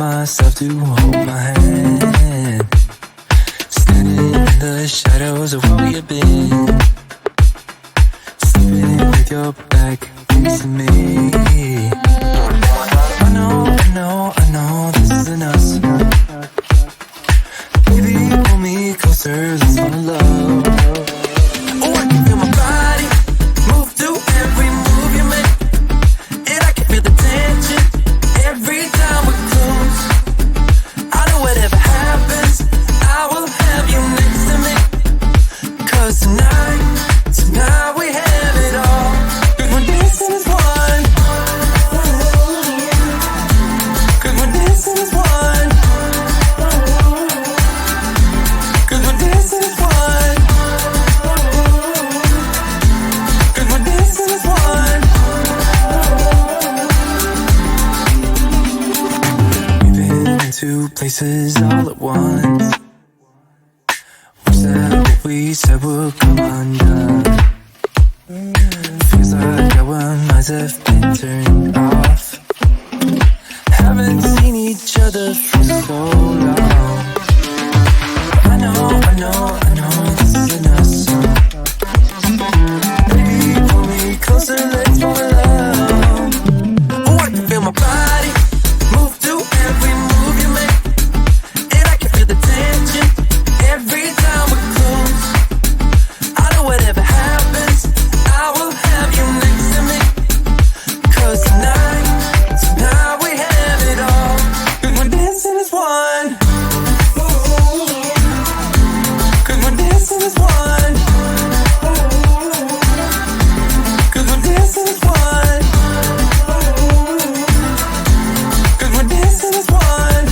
myself to hold my hand. Standing in the shadows of where we have been. Sleeping with your back facing me. I know this isn't us. Baby, pull me closer, let's fall in love. Oh, I can feel my body move to every move you make. And I can feel the tension every time we're close. I know whatever happens, I will have you next to me. 'Cause tonight we have it all. 'Cause we're dancing as one. 'Cause we're dancing as one. 'Cause we're dancing as one. 'Cause we're dancing as one. We've been into places all at once. Wish that what we said would come undone. Feels like our minds have been turned off. Haven't seen each other for so long. I know this isn't us. Baby, pull me closer, let's fall in love. Oh, I can feel my body move to every move you make. And I can feel the tension every time we're close. I know whatever happens, I will have you next to me. 'Cause tonight we have it all. 'Cause we're dancing as one. 'Cause we're dancing as one. 'Cause we're dancing as one. 'Cause we're dancing as one.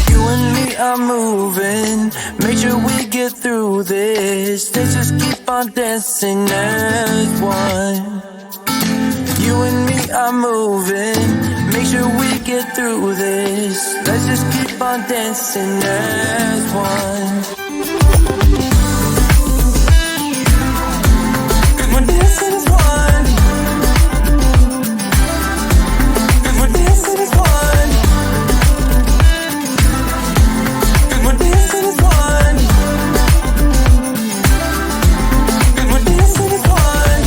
You and me are moving. Make sure we get through this. Let's just keep on dancing as one. You and me are moving. Make sure we get through this. Let's just keep on dancing as one. 'Cause we're dancing as one. 'Cause we're dancing as one. 'Cause we're dancing as one. 'Cause we're dancing as one.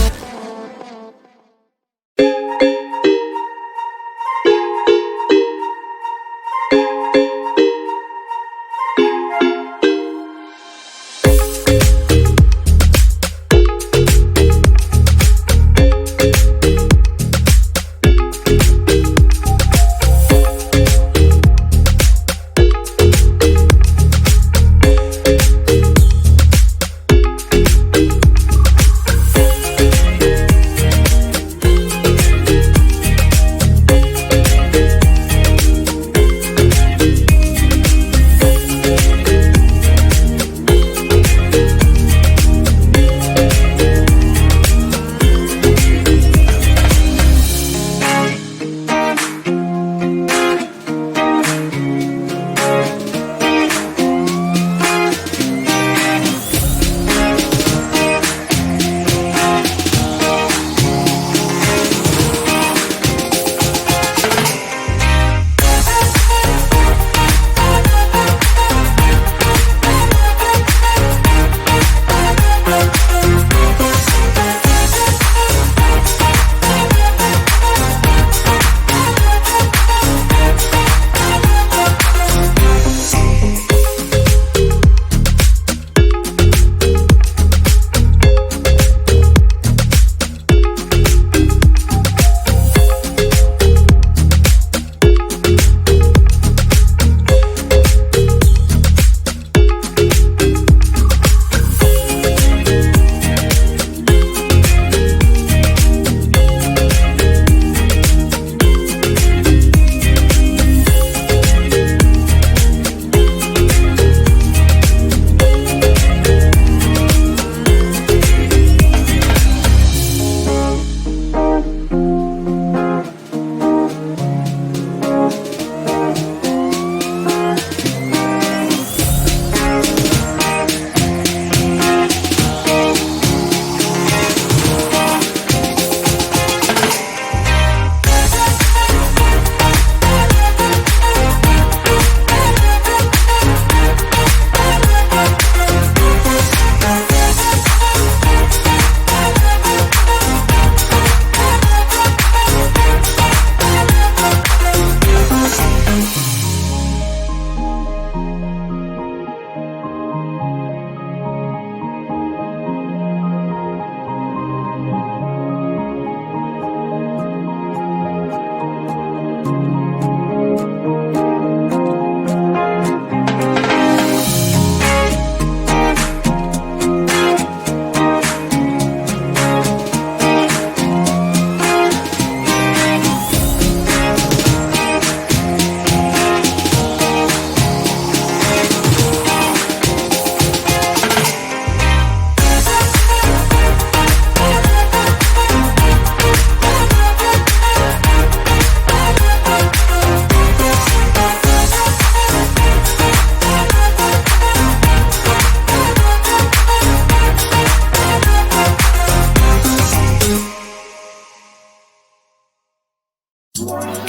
What?